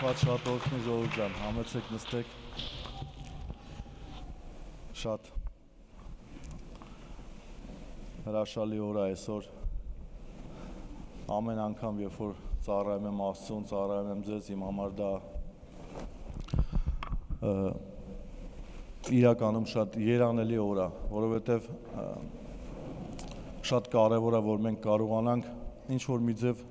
Աստված շատ օրհնի ժողովուրդ ջան, համեցեք նստեք։ Շատ հրաշալի օր է այսօր։ Ամեն անգամ, երբ որ ծառայում եմ Աստծուն, ծառայում եմ ձեզ, իմ համար դա իրականում շատ երանելի օր է, որովհետև շատ կարևոր է, որ մենք կարողանանք ինչ-որ մի ձև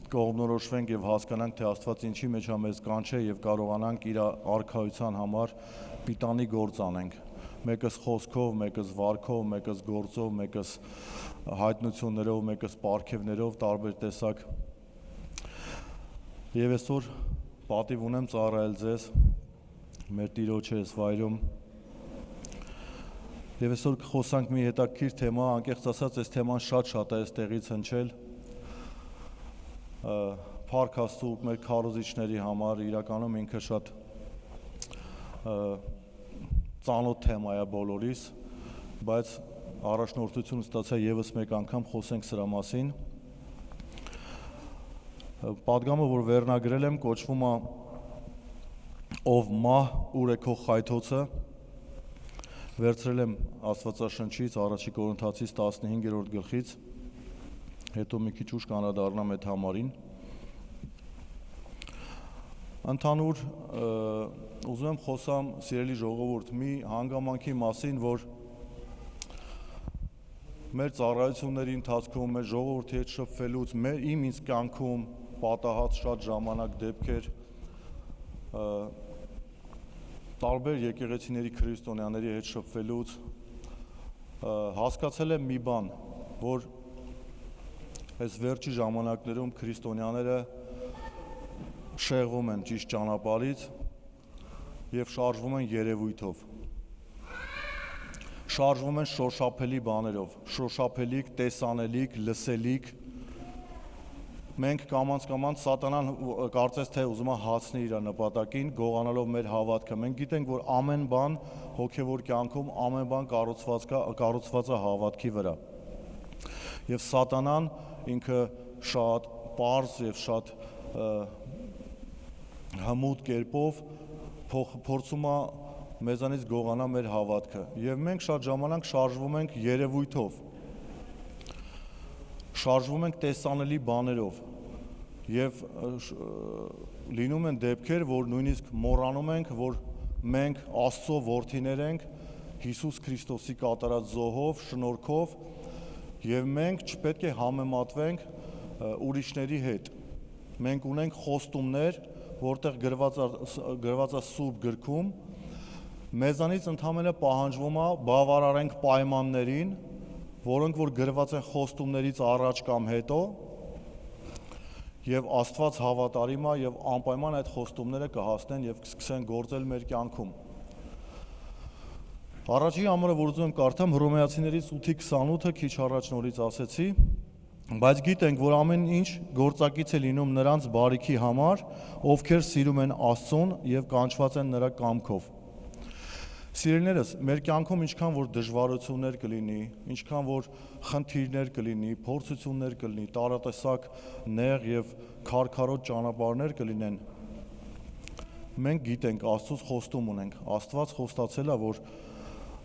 կողմնորոշվենք եւ հասկանանք, թե Աստված ինչի մեջ է մեզ կանչել եւ կարողանանք իր արքայության համար պիտանի գործ անենք։ Մեկս խոսքով, մեկս վարքով, մեկս գործով, մեկս հայտնություններով, մեկս պարգևներով, տարբեր տեսակ։ Եվ այսօր պատիվ ունեմ ծառայել ձեզ, մեր Տիրոջը ես վայրում։ Եվ այսօր կխոսանք մի հետաքրքիր թեմա, անկեղծ ասած, այս թեման շատ է այս տեղից հնչել։ Փառք Աստծո մեր քարոզիչների համար, իրականում ինքը շատ ծանոթ թեմա է բոլորիս, բայց առաջնորդություն ստացա եւս մեկ անգամ խոսենք սրա մասին։ Պատգամը, որ վերնագրել եմ, կոչվում է «Ով մահ, ուր է քո խայթոցը», վերցրել եմ Աստվածաշնչից, Առաջի Կորինթացիս 15-րդ գլխից, հետո մի քիչ ուշ կանադառնամ այդ համարին։ Ընդհանուր ուզում եմ խոսամ, սիրելի ժողովուրդ, մի հանգամանքի մասին, որ մեր ծառայությունների ընթացքում, մեր ժողովրդի հետ շփվելուց, իմ կյանքում պատահած շատ ժամանակ դեպքեր, տարբեր եկեղեցիների քրիստոնյաների հետ շփվելուց հասկացել եմ մի բան, որ այս վերջի ժամանակներում քրիստոնյաները շեղվում են ճիշտ ճանապարհից եւ շարժվում են երևույթով։ Շարժվում են շոշափելի բաներով, շոշափելիք, տեսանելիք, լսելիք։ Մենք կամաց սատանան կարծես թե ուզում է հասնի իր նպատակին, գողանալով մեր հավատքը։ Մենք գիտենք, որ ամեն բան հոգեվոր կյանքում ամեն բան կառուցված է հավատքի վրա։ Եվ սատանան ինքը շատ պարզ եւ շատ հմուտ կերպով փորձում է մեզանից գողանալ մեր հավատքը։ Եվ մենք շատ ժամանակ շարժվում ենք երևույթով, շարժվում ենք տեսանելի բաներով եւ լինում են դեպքեր, որ նույնիսկ մոռանում ենք, որ մենք Աստծո որդիներ ենք Հիսուս Քրիստոսի կատարած զոհով, շնորհքով եւ մենք չպետք է համեմատվենք ուրիշների հետ։ Մենք ունենք խոստումներ, որտեղ գրված է Սուրբ գրքում, մեզանից ընդհանրապես պահանջվում է բավարարենք պայմաններին, որոնք որ գրված են խոստումներից առաջ կամ հետո, եւ Աստված հավատարիմ է եւ անպայման այդ խոստումները կհասնեն եւ կսկսեն գործել մեր կյանքում։ Առաջի համարը, որ ուզում եմ կարդամ, Հռոմեացիներից 8:28-ը քիչ առաջ նորից ասեցի, բայց գիտենք, որ ամեն ինչ գործակից է լինում նրանց բարիքի համար, ովքեր սիրում են Աստծուն եւ կանչված են նրա կամքով։ Սիրելիներս, մեր կյանքում ինչքան որ դժվարություններ կլինի, ինչքան որ խնդիրներ կլինի, փորձություններ կլինի, տարատեսակ նեղ եւ քարքարոտ ճանապարհներ կլինեն, մենք գիտենք, Աստծուց խոստում ունենք։ Աստված խոստացել է, որ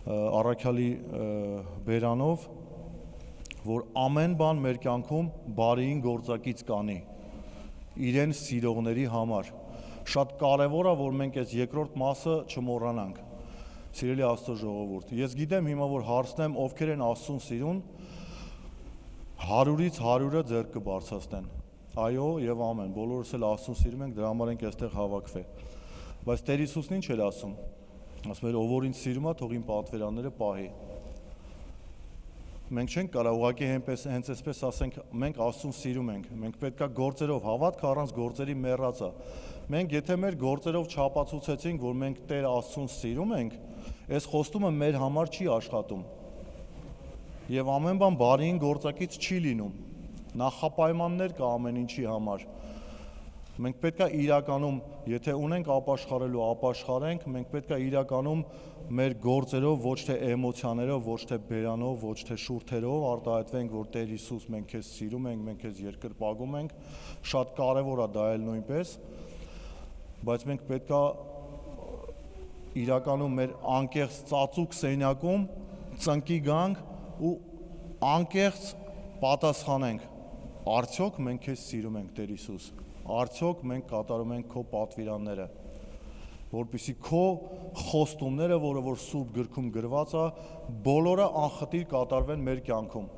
առաքյալի բերանով, որ ամեն բան մեր կյանքում բարիին գործակից կանի իրեն սիրողների համար։ Շատ կարևոր է, որ մենք այս երկրորդ մասը չմոռանանք։ Սիրելի Աստծո ժողովուրդ, ես գիտեմ հիմա, որ հարցնեմ, ովքեր են Աստծուն սիրուն, 100-ից 100-ը ձեռք կբարձրացնեն։ Այո եւ ամեն, բոլորս էլ Աստծուն սիրում ենք, դրա համար ենք այստեղ հավաքվել։ Բայց Տեր Հիսուսն ինչ էր ասում։ Ասում էր, ով որ ինձ սիրում է, թող իմ պատվերանները պահի։ Մենք չենք կարող ուղղակի հենց այսպես ասենք, մենք Աստծուն սիրում ենք, մենք պետքա գործերով, հավատքը առանց գործերի մեռած է։ Մենք եթե մեր գործերով չապացուցեցինք, որ մենք Տեր Աստծուն սիրում ենք, այս խոստումը մեր համար չի աշխատում։ Եվ ամեն բան բարիին գործակից չի լինում։ Նախապայմաններ կա ամեն ինչի համար։ Մենք պետք է իրականում, եթե ունենք ապաշխարելու, ապաշխարենք, մենք պետք է իրականում մեր գործերով, ոչ թե էմոցիաներով, ոչ թե բերանով, ոչ թե շուրթերով արտահայտվենք, որ Տեր Հիսուս, մենք քեզ սիրում ենք, մենք քեզ երկրպագում ենք, շատ կարևոր է դա էլ նույնպես, բայց մենք պետք է իրականում մեր անկեղծ ծածուկ սենյակում ծնկի գանք ու անկեղծ պատասխանենք, արդյոք մենք քեզ սիրում ենք, Տեր Հիսուս, արդյոք մենք կատարում ենք քո պատվիրանները, որպեսզի քո խոստումները, որը որ Սուրբ գրքում գրված է, բոլորը անխտիր կատարվեն մեր կյանքում։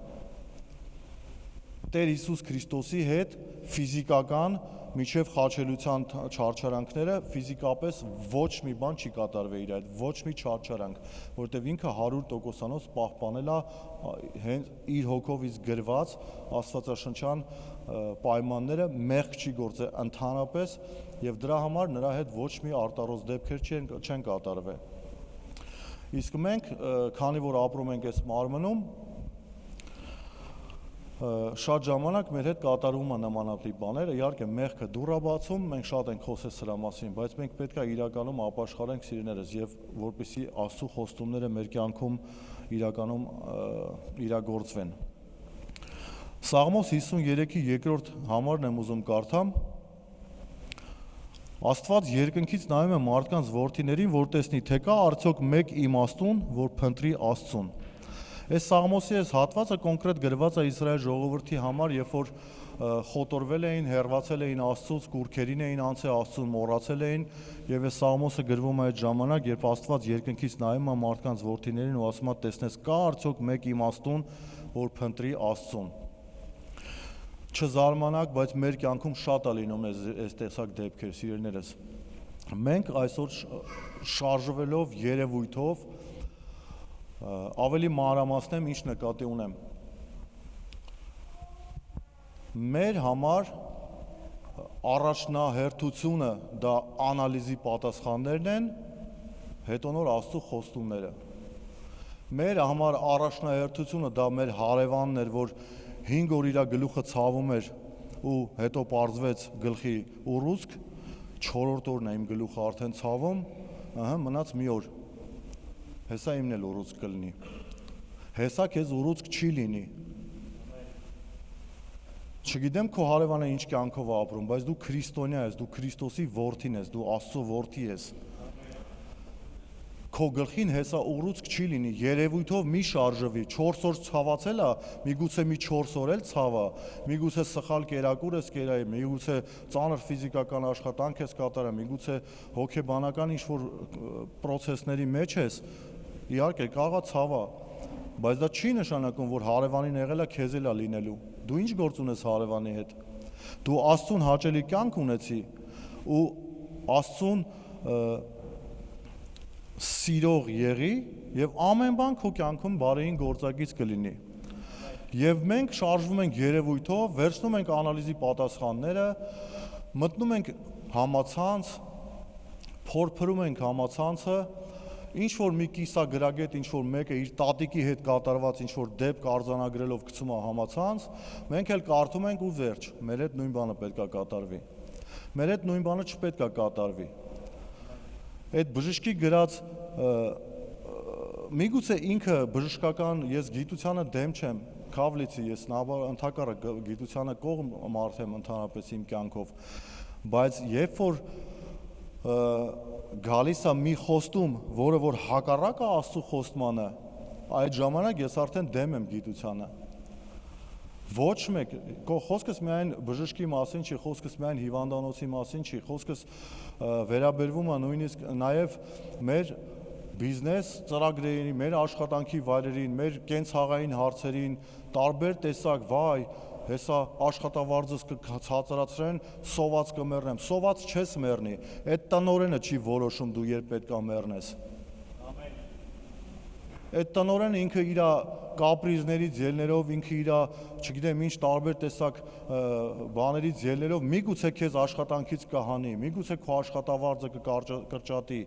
Տեր Հիսուս Քրիստոսի հետ ֆիզիկական միջև խաչելության չարչարանքները ֆիզիկապես ոչ մի բան չի կատարվել իր այդ, ոչ մի չարչարանք, որովհետև ինքը 100%-անոց պահպանել է հենց իր հոգովից գրված աստվածաշնչյան պայմանները, մեղք չի գործել ընդհանրապես եւ դրա համար նրա հետ ոչ մի արտարոց դեպքեր չեն կատարվել։ Իսկ մենք, քանի որ ապրում ենք այս մարմնում, շատ ժամանակ մեր հետ կատարվում է նմանատիպ բաներ, իհարկե մեղքը դուռ է բացում, մենք շատ ենք խոսել սրա մասին, բայց մենք պետք է իրականում ապաշխարենք սիրելիներս եւ որպեսզի Աստծո խոստումները մեր կյանքում իրականում իրագործվեն։ Սաղմոս 53-ի 2-րդ համարն եմ ուզում կարդամ։ Աստված երկնքից նայում է մարդկանց որդիներին, որ տեսնի, թե կա արդյոք մեկ իմաստուն, որ փնտրի Աստծուն։ Այս Սաղմոսի այս հատվածը կոնկրետ գրված է Իսրայել ժողովրդի համար, երբ որ խոտորվել էին, հեռացել էին Աստծուց, կուռքերին էին անցել, Աստծուն մոռացել էին, եւ այս Սաղմոսը գրվում է այդ ժամանակ, երբ Աստված երկնքից նայում է մարդկանց որդիներին ու ասում է, տեսնես, կա արդյոք մեկ իմաստուն, որ փնտրի Աստծուն։ Չզարմանաք, բայց մեր կյանքում շատ է լինում այս տեսակ դեպքեր, սիրելիներս։ Մենք այսօր շարժվելով երևույթով ավելի մանրամասնեմ ինչ նկատի ունեմ։ Մեր համար առաջնահերթությունը դա անալիզի պատասխաններն են, հետո նոր Աստծո խոստումները։ Մեր համար առաջնահերթությունը դա մեր հարևանն էր, որ 5 օր իր գլուխը ցավում էր ու հետո պարզվեց գլխի ուռուցք, 4-րդ օրն է իմ գլուխը արդեն ցավում, մնաց մի օր։ Հեսա իմն էլ ուռուցք կլինի։ Հեսա քեզ ուռուցք չի լինի։ Չգիտեմ քո հարևանը ինչ կյանքով է ապրում, բայց դու քրիստոնյա ես, դու Քրիստոսի որդին ես, դու Աստծո որդի ես։ Քո գլխին հեսա ուռուցք չի լինի, երևույթով մի շարժվի, 4 օր ցավացել է, միգուցե մի 4 օր էլ ցավա, միգուցե սխալ կերակուր ես կերայի, միգուցե ծանր ֆիզիկական աշխատանք ես կատարել, միգուցե հոգեբանական ինչ-որ պրոցեսների մեջ ես, իհարկե կաղա ցավա, բայց դա չի նշանակում, որ հարևանին եղել է քեզ էլ է լինելու։ Դու ինչ գործ ունես հարևանի հետ։ Դու Աստծուն հաճելի կյանք ունեցի ու Աստծուն սիրող եղի եւ ամեն բան քո կյանքում բարեին գործակից կլինի։ Եվ մենք շարժվում ենք երևույթով, վերցնում ենք անալիզի պատասխանները, մտնում ենք համացանց, փորփրում ենք համացանցը, ինչ որ մի կիսագրագետ, ինչ որ մեկը իր տատիկի հետ կատարված ինչ որ դեպք արձանագրելով գցում է համացանց, մենք էլ կարդում ենք ու վերջ, մեր հետ նույն բանը պետք է կատարվի։ Մեր հետ նույն բանը չպետք է կատարվի։ Այդ բժշկի գրած միգուցե ինքը բժշկական ես գիտությանը դեմ չեմ, քավլիցի ես ընդհակառակ գիտությանը կողմ մարդ եմ ընդհանրապես իմ կյանքով, բայց երբ որ գալիս է մի խոստում, որը որ հակառակ է Աստծո խոստմանը, այդ ժամանակ ես արդեն դեմ եմ գիտությանը։ Ոչ մեկ, խոսքս միայն բժշկի մասին չի, խոսքս միայն հիվանդանոցի մասին չի, խոսքս վերաբերվում է նույնիսկ նաև մեր բիզնես ծրագրերին, մեր աշխատանքի վայրերին, մեր կենցաղային հարցերին, տարբեր տեսակ, վայ, հեսա աշխատավարձս կցածրացրեն, սոված կմեռնեմ, սոված չես մեռնի, այդ տնօրենը չի որոշում դու երբ պետք է մեռնես։ Այդ տնօրենը ինքը իր կապրիզներից ելներով, ինքը իր, չգիտեմ ինչ տարբեր տեսակ բաներից ելներով միգուցե քեզ աշխատանքից կհանի, միգուցե քո աշխատավարձը կկրճատի,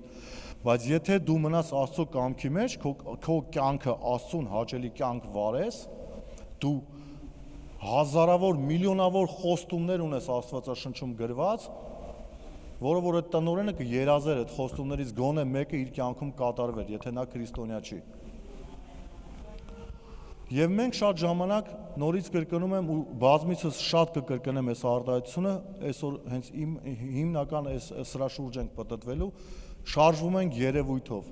բայց եթե դու մնաս Աստծո կամքի մեջ, քո կյանքը Աստծուն հաճելի կյանք վարես, դու հազարավոր, միլիոնավոր խոստումներ ունես Աստվածաշնչում գրված, որը որ այդ տնօրենը կերազեր այդ խոստումներից գոնե մեկը իր կյանքում կատարվեր, եթե նա քրիստոնյա չի։ Եվ մենք շատ ժամանակ նորից կրկնում եմ ու բազմիցս շատ կկրկնեմ այս արտահայտությունը, այսօր հենց իմ հիմնական սրա շուրջ ենք պատտվելու, շարժվում ենք երևույթով,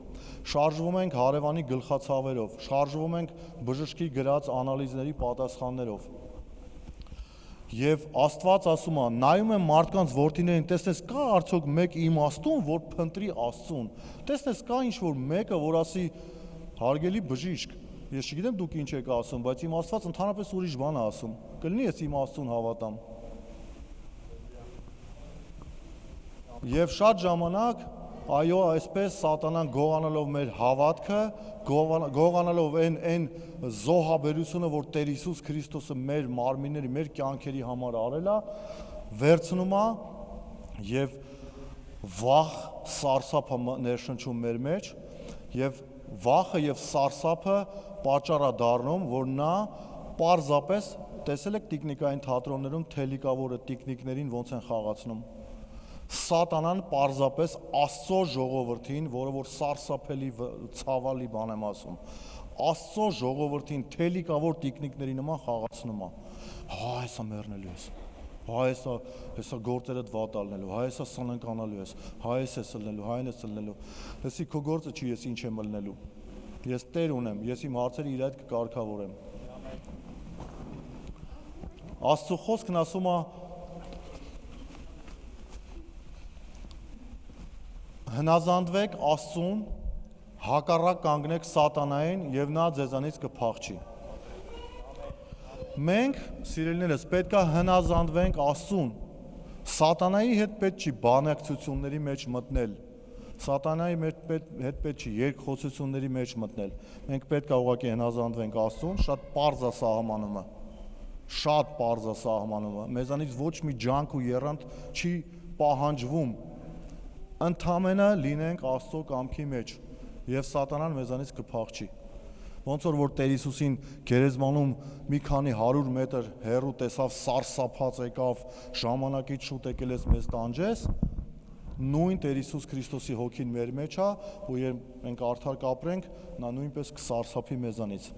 շարժվում ենք հարևանի գլխացավերով, շարժվում ենք բժշկի գրած անալիզների պատասխաններով։ Եվ Աստված ասում է, նայում եմ մարդկանց որդիներին, տեսնես կա արդյոք մեկ իմաստուն, որ փնտրի Աստծուն։ Տեսնես կա ինչ-որ մեկը, որ ասի հարգելի բժիշկ, ես չգիտեմ դուք ինչ եք ասում, բայց իմ Աստված ընդհանրապես ուրիշ բան է ասում։ Կլինի ես իմ Աստծուն հավատամ։ Եվ շատ ժամանակ, այո, այսպես սատանան գողանալով մեր հավատքը, գողանալով այն զոհաբերությունը, որ Տեր Հիսուս Քրիստոսը մեր մարմինների, մեր կյանքերի համար արել է, վերցնում է եւ վախ սարսափը ներշնչում մեր մեջ եւ վախը եւ սարսափը պատճառ է դառնում, որ նա պարզապես տեսել եք տիկնիկային թատրոններում թելիկավորը տիկնիկներին ոնց են խաղացնում։ Սատանան պարզապես Աստծո ժողովրդին, որը որ սարսափելի ցավալի բան եմ ասում, Աստծո ժողովրդին թելիկավոր տիկնիկների նման խաղացնում է։ Հա, հեսա մեռնելու ես։ Հա, հեսա գործերդ վատ ալնելու, հա, հեսա սննկանալու ես, հա, ես ես ըլնելու, հա, ես ըլնելու։ Հեսի քո գործը չի, ես ինչ եմ ըլնելու։ Ես Տեր ունեմ, ես իմ հարցերը իր հետ կկարգավորեմ։ Աստծո խոսքն ասում է հնազանդվեք Աստծուն, հակառակ կանգնեք սատանային եւ նա ձեզանից կփախչի։ Մենք, սիրելիներս, պետք է հնազանդվենք Աստծուն։ Սատանայի հետ պետք չի բանակցությունների մեջ մտնել։ Սատանայի հետ պետք չի երկխոսությունների մեջ մտնել։ Մենք պետք է ուղղակի հնազանդվենք Աստծուն, շատ պարզ է սահմանումը։ Շատ պարզ է սահմանումը։ Մեզանից ոչ մի ջանք ու եռանդ չի պահանջվում։ Ընդամենը լինենք Աստծո կամքի մեջ եւ սատանան մեզանից կփախչի։ Ոնց որ Տեր Հիսուսին գերեզմանում մի քանի 100 մետր հեռու տեսավ, սարսափած եկավ, ժամանակից շուտ եկել ես մեզ տանջես, նույն Տեր Հիսուս Քրիստոսի հոգին մեր մեջ է, ու երբ մենք արդար կապրենք, նա նույնպես կսարսափի մեզանից։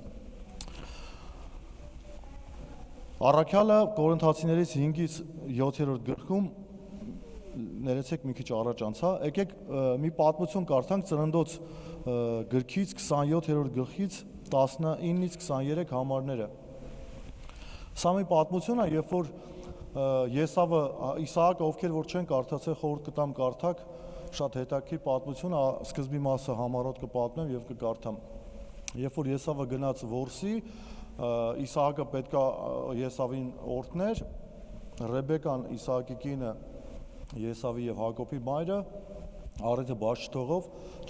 Առաքյալը Կորինթացիներից 5-ից 7-րդ գլխում ներեցեք մի քիչ առաջ անցա, եկեք մի պատմություն կարդանք Ծննդոց գրքից 27-րդ գլխից 19-ից 23 համարները։ Սա մի պատմություն է, երբ որ Եսավը, Իսահակը, ովքեր որ չեն կարդացել, խորհուրդ կտամ կարդաք, շատ հետաքրքիր պատմություն է, սկզբի մասը համառոտ կպատմեմ եւ կկարդամ։ Երբ որ Եսավը գնաց որսի, Իսահակը պետքա Եսավին օրհներ, Ռեբեկան Իսահակի կինը Եսավի եւ Հակոբի մայրը առիթը բաց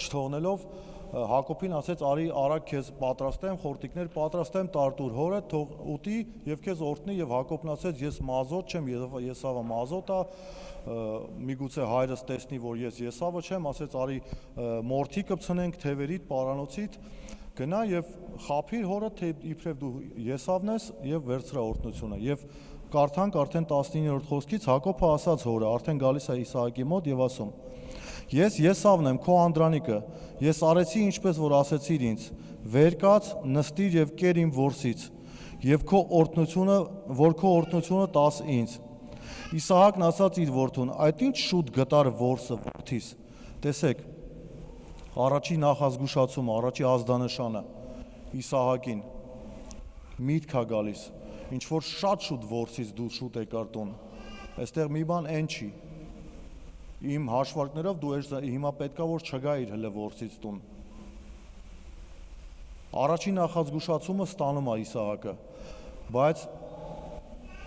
չթողնելով Հակոբին ասեց արի արագ քեզ պատրաստեմ խորտիկներ պատրաստեմ տարտուր հորը թող ուտի եւ քեզ օրհնի եւ Հակոբն ասեց ես մազոտ չեմ Եսավը մազոտ է միգուցե հայրս տեսնի որ ես Եսավը չեմ ասեց արի մորթի կպցնենք թևերիդ պարանոցիդ գնա եւ խափիր հորը թե իբրև դու Եսավն ես եւ վերցրա օրհնությունը եւ կարդանք արդեն 19-րդ խոսքից Հակոբը ասաց հորը արդեն գալիս է Իսահակի մոտ եւ ասում Ես Եսավն եմ քո անդրանիկը ես արեցի ինչպես որ ասեցիր ինձ վեր կաց նստիր եւ կեր իմ որսից եւ քո օրհնությունը տաս ինձ Իսահակն ասաց իր որդուն այդ ինչ շուտ գտար որսը որդիս տեսեք առաջի նախազգուշացումը առաջի ազդանշանը Իսահակին միտք է գալիս ինչ որ շատ շուտ որսից դու շուտ եկար տուն այստեղ մի բան այն չի իմ հաշվարկներով դու հիմա պետքա որ չգայիր հələ որսից տուն առաջի նախազգուշացումը ստանում է Իսահակը բայց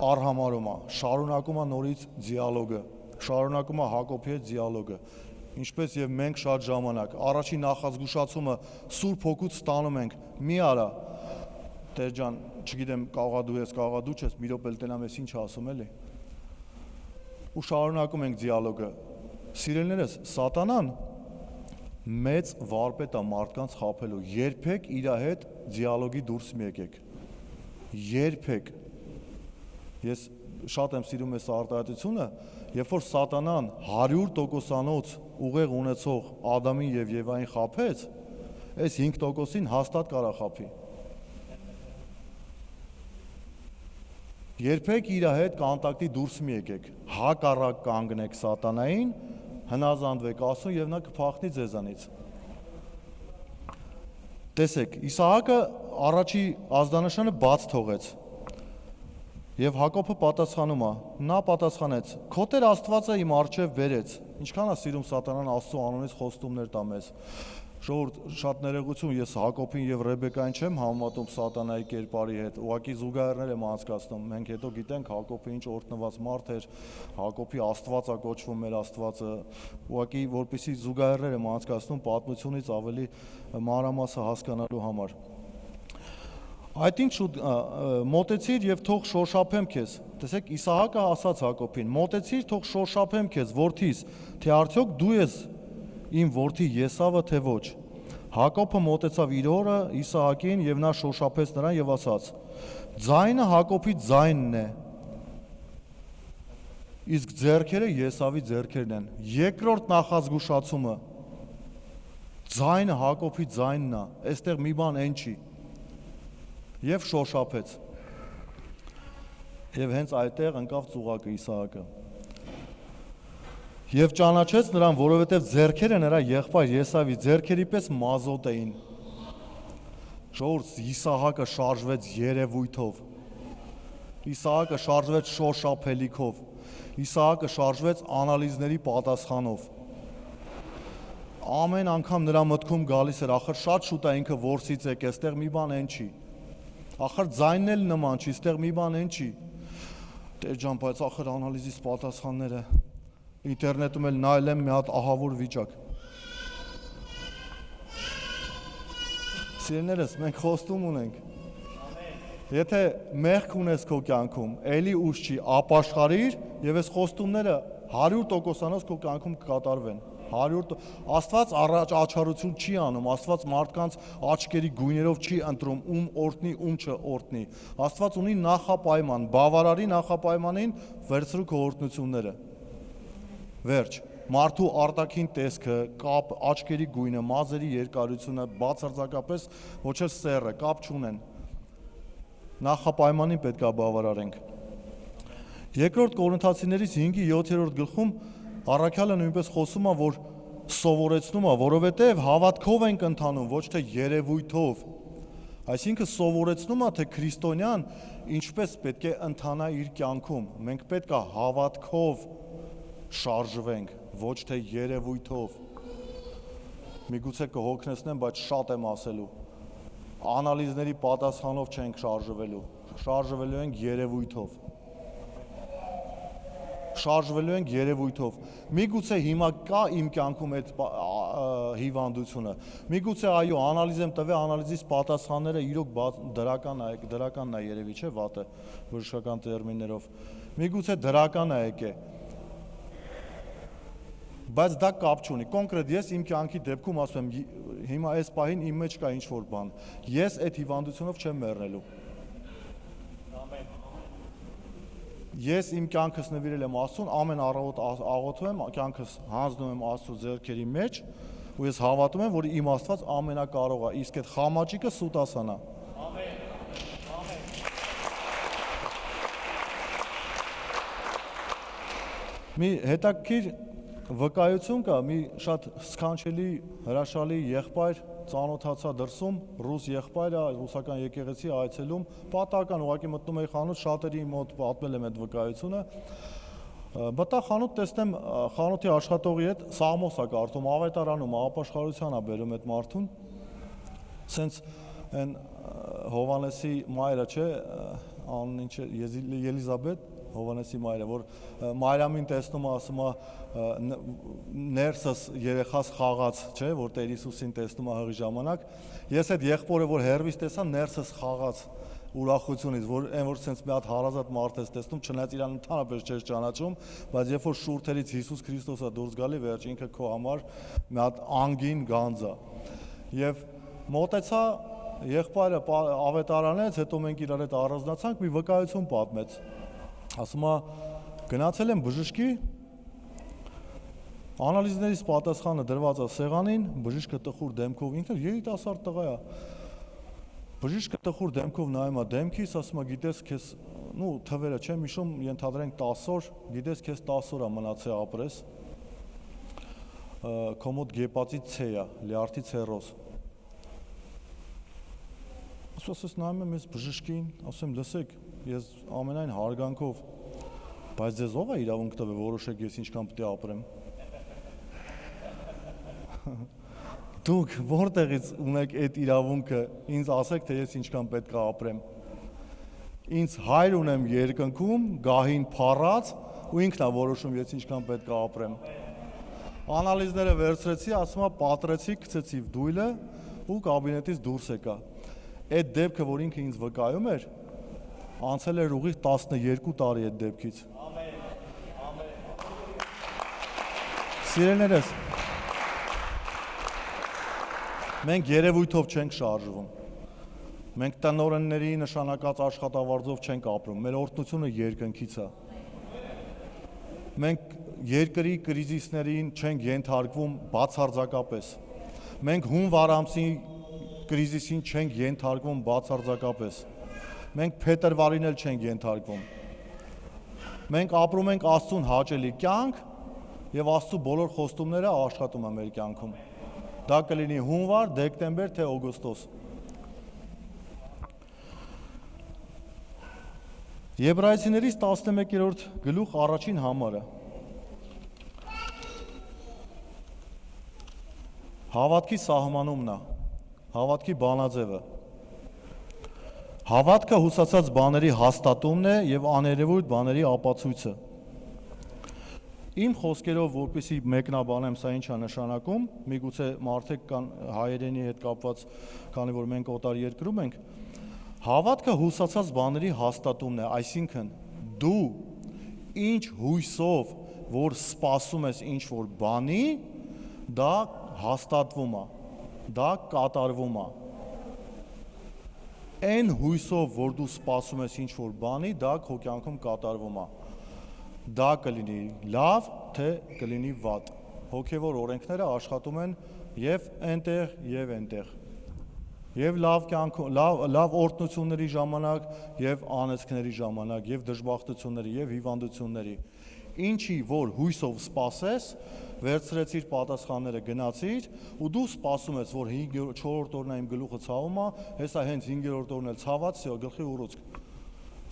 արհամարում է շարունակում է նորից դիալոգը շարունակում է Հակոբի հետ դիալոգը ինչպես եւ մենք շատ ժամանակ առաջի նախազգուշացումը Սուրբ Հոգուց ստանում ենք մի արա Տեր ջան չգիտեմ կաղադու ես կաղադու չես մի րոպե տենամ ես ինչ ասում էլի ու շարունակում ենք դիալոգը սիրելիներս սատանան մեծ վարպետ է մարդկանց խաբելու երբեք իր հետ դիալոգի դուրս մի եկեք երբեք Ես շատ եմ սիրում այս արտահայտությունը, երբ որ սատանան 100%-անոց ուղեղ ունեցող Ադամին եւ Եվային խաբեց, այս 5%-ին հաստատ կարա խաբի։ Երբեք իր հետ կոնտակտի դուրս մի եկեք, հակառակ կանգնեք սատանային, հնազանդվեք Աստծուն եւ նա կփախնի ձեզանից։ Տեսեք, Իսահակը առաջի ազդանշանը բաց թողեց։ Եվ Հակոբը պատասխանում է, նա պատասխանեց. «Քո Տեր Աստվածը իմ առջև բերեց»։ Ինչքան է սիրում սատանան Աստծո անունից խոստումներ տա մեզ։ Ժողովուրդ, շատ ներողություն, ես Հակոբին եւ Ռեբեկային չեմ համեմատում սատանայի կերպարի հետ, ուղղակի զուգահեռներ եմ անցկացնում։ Մենք հետո գիտենք Հակոբը ինչ օրհնված մարդ էր, Հակոբի Աստված է կոչվում մեր Աստվածը, ուղղակի որպեսի զուգահեռներ եմ անցկացնում պատմությունից ավելի մանրամասը հասկանալու համար։ Այդ ինչ մոտեցիր եւ թող շոշափեմ քեզ։ Տեսեք, Իսահակը ասաց Հակոբին. մոտեցիր, թող շոշափեմ քեզ, որդիս, թե արդյոք դու ես իմ որդի Եսավը, թե ոչ։ Հակոբը մոտեցավ իր օրը Իսահակին եւ նա շոշափեց նրան եւ ասաց. ձայնը Հակոբի ձայնն է, իսկ ձեռքերը Եսավի ձեռքերն են։ Երկրորդ նախազգուշացումը ձայնը Հակոբի ձայնն է, այստեղ մի բան այն չի։ Եվ շոշափեց։ Եվ հենց այդտեղ ընկավ ծուղակը Իսահակը։ Եվ ճանաչեց նրան, որովհետև ձեռքերը նրա եղբայր Եսավի ձեռքերի պես մազոտ էին։ Ժողովուրդ, Իսահակը շարժվեց երևույթով։ Իսահակը շարժվեց շոշափելիքով։ Իսահակը շարժվեց անալիզների պատասխանով։ Ամեն անգամ նրա մտքում գալիս էր, ախր շատ շուտ է ինքը որսից եք, այստեղ մի բան այն չի։ Ախր ձայնն էլ նման չի, այստեղ մի բան այն չի։ Տեր ջան, բայց ախր անալիզից պատասխանները ինտերնետում էլ նայել եմ մի հատ ահավոր վիճակ։ Սիրելիներս, մենք խոստում ունենք։ Եթե մեղք ունես քո կյանքում, էլի ուշ չի, ապաշխարիր եւ այս խոստումները 100%-անոց քո կյանքում կկատարվեն։ 100 Աստված առաջ աչառություն չի անում, Աստված մարդկանց աչքերի գույներով չի ընտրում ում օրհնի, ում չօրհնի։ Աստված ունի նախապայման, բավարարի նախապայմանին վերցրու քո օրհնությունները։ Վերջ։ Մարդու արտաքին տեսքը, կապ, աչքերի գույնը, մազերի երկարությունը, բացարձակապես ոչ էլ սեռը, կապ չունեն։ Նախապայմանին պետք է բավարարենք։ Երկրորդ Կորինթացիներից 5:7 գլխում առաքյալը նույնպես խոսում է, որ սովորեցնում է, որովհետև հավատքով ենք ընթանում, ոչ թե երևույթով։ Այսինքն սովորեցնում է, թե քրիստոնյան ինչպես պետք է ընթանա իր կյանքում։ Մենք պետք է հավատքով շարժվենք, ոչ թե երևույթով։ Միգուցե կհոգնեցնեմ, բայց շատ եմ ասելու։ Անալիզների պատասխանով չենք շարժվելու, շարժվելու ենք երևույթով։ Շարժվելու ենք երևույթով։ Միգուցե հիմա կա իմ կյանքում այդ հիվանդությունը։ Միգուցե այո, անալիզ եմ տվել, անալիզից պատասխանները իրոք դրականն է երևի, չէ՞, վատը բժշկական տերմիններով։ Միգուցե դրական է եկե։ Բայց դա կապ չունի։ Կոնկրետ ես իմ կյանքի դեպքում ասում եմ, հիմա այս պահին իմ մեջ կա ինչ-որ բան։ Ես այդ հիվանդությունով չեմ մեռնելու։ Ես իմ կյանքս նվիրել եմ Աստծուն, ամեն առավոտ աղոթում եմ, կյանքս հանձնում եմ Աստծո ձեռքերի մեջ, ու ես հավատում եմ, որ իմ Աստված ամենակարող է, իսկ այդ խամաճիկը սուտասանա։ Ամեն։ Մի հետաքրքիր վկայություն կա, մի շատ սքանչելի հրաշալի եղբայր ծանոթացա դրսում, ռուս եղբայր է, ռուսական եկեղեցի այցելում, պատահական ուղղակի մտնում էի խանութ, շատերի մոտ պատմել եմ այդ վկայությունը։ Մտա խանութ, տեսնեմ խանութի աշխատողի հետ սաղմոս է կարդում, ավետարանում, ապաշխարության է բերում այդ մարդուն։ Սենց այն Հովանեսի մայրը, չէ, անունն ինչ է, Ելիզաբետ Հովանեսի մայրը, որ Մարիամին տեսնում է, ասում է ներսս երեխաս խաղաց, չէ, որ Տեր Հիսուսին տեսնում է հղի ժամանակ։ Ես այդ եղբորը, որ հերվից տեսա, ներսս խաղաց ուրախությունից, որ այն որ sense մի հատ հարազատ մարդ ես տեսնում, չնայած իրան ընդհանրապես չես ճանաչում, բայց երբ որ շուրթերից Հիսուս Քրիստոսը դուրս գալի, վերջ ինքը քո համար մի հատ անգին գանձ է։ Եվ մոտեցա եղբայրը ավետարանեց, հետո մենք իրար հետ առանձնացանք, մի վկայություն պատմեց։ ասում է գնացել եմ բժշկի, անալիզներից պատասխանը դրված է սեղանին, բժիշկը տխուր դեմքով, ինքը երիտասարդ տղա է, բժիշկը տխուր դեմքով նայում է դեմքիս, ասում է գիտես քեզ, թվերը չեմ հիշում, ենթադրենք 10 օր, գիտես քեզ 10 օր է մնացել ապրես, քո մոտ գեպատիտ C է, լյարդի ցիրոզ։ Ասես նայում եմ ես բժշկին, ասում եմ լսեք, ես ամենայն հարգանքով, բայց ձեզ ով է իրավունք տվել որոշեք ես ինչքան պետք է ապրեմ։ Դուք որտեղից ունեք այդ իրավունքը ինձ ասեք, թե ես ինչքան պետք է ապրեմ։ Ինձ հայր ունեմ երկնքում, գահին փառած, ու ինքն է որոշում ես ինչքան պետք է ապրեմ։ Անալիզները վերցրեցի, ասում է պատրեցի, գցեցի դույլը ու կաբինետից դուրս եկա։ Այդ դեպքը, որ ինքը ինձ վկայում էր, անցել էր ուղիղ 12 տարի այդ դեպքից։ Սիրելիներս, մենք երևույթով չենք շարժվում, մենք տնօրենների նշանակած աշխատավարձով չենք ապրում, մեր օրհնությունը երկնքից է։ Մենք երկրի կրիզիսներին չենք ենթարկվում բացարձակապես, մենք հունվար ամսի կրիզիսին չենք ենթարկվում բացարձակապես, մենք փետրվարին էլ չենք ենթարկվում, մենք ապրում ենք Աստծուն հաճելի կյանք և Աստծու բոլոր խոստումները աշխատում են մեր կյանքում։ Դա կլինի հունվար, դեկտեմբեր, թե օգոստոս։ Եբրայեցիներից 11-րդ գլուխ առաջին համարը։ Հավատքի սահմանումն է, հավատքի բանաձևը։ Հավատքը հուսացած բաների հաստատումն է և աներևույթ բաների ապացույցը։ Իմ խոսքերով, որպեսզի մեկնաբանեմ սա ինչ է նշանակում, միգուցե մարդիկ կան հայերենի հետ կապված, քանի որ մենք օտար երկրում ենք, հավատքը հուսացած բաների հաստատումն է, այսինքն դու ինչ հույսով, որ սպասում ես ինչ որ բանի, դա հաստատվում է, դա կատարվում է։ Այն հույսով, որ դու սպասում ես ինչ որ բանի, դա քո կյանքում կատարվում է։ Դա կլինի լավ, թե կլինի վատ։ Հոգևոր օրենքները աշխատում են և այնտեղ, և այնտեղ։ Եվ լավ օրհնությունների ժամանակ, և անեծքների ժամանակ, և դժբախտությունների, և հիվանդությունների։ Ինչի, որ հույսով սպասես, վերցրեցիր պատասխանները գնացիր, ու դու սպասում ես, որ 4-րդ օրն իմ գլուխը ցավում է, հեսա հենց 5-րդ օրն էլ ցաված, սյո գլխի ուռուցք։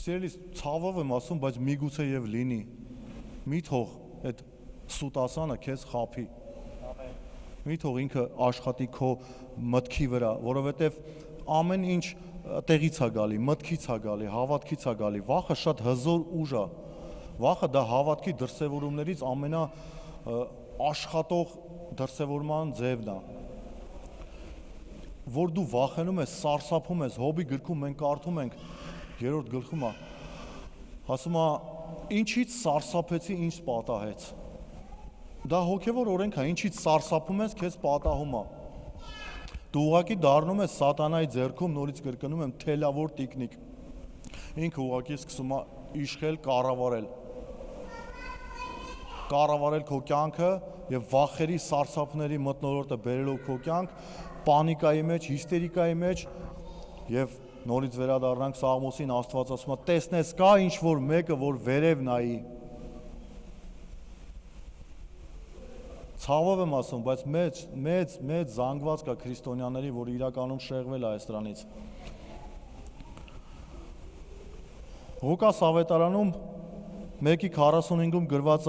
Սիրելիս, ցավով եմ ասում, բայց միգուցե և լինի։ Մի թող այդ սուտասանը քեզ խաբի։ Մի թող ինքը աշխատի քո մտքի վրա, որովհետև ամեն ինչ տեղից է գալի, մտքից է գալի, հավատքից է գալի, վախը շատ հզոր ուժ է, վախը դա հավատքի դրսևորումներից ամենաաշխատող դրսևորման ձևն է, որ դու վախենում ես, սարսափում ես, Հոբի գրքում մենք կարդում ենք, 3-րդ գլխում է, ասում է, ինչից սարսափեցի, ինչ պատահեց։ Դա հոգևոր օրենք է, ինչից սարսափում ես, քեզ պատահում է։ Դու ուղղակի դառնում ես սատանայի ձեռքում, նորից կրկնում եմ, թելավոր տիկնիկ։ Ինքը ուղղակի սկսում է իշխել, կառավարել քո կյանքը եւ վախերի, սարսափների մթնոլորտը բերելով քո կյանք, պանիկայի մեջ, հիստերիկայի մեջ եւ նորից վերադառնանք Սաղմոսին, Աստված ասում է, տեսնես կա ինչ որ մեկը, որ վերև նայի։ Ցավով եմ ասում, բայց մեծ զանգված կա քրիստոնյաների, որ իրականում շեղվել է այս դրանից։ Ղուկաս ավետարանում 1:45-ում գրված է.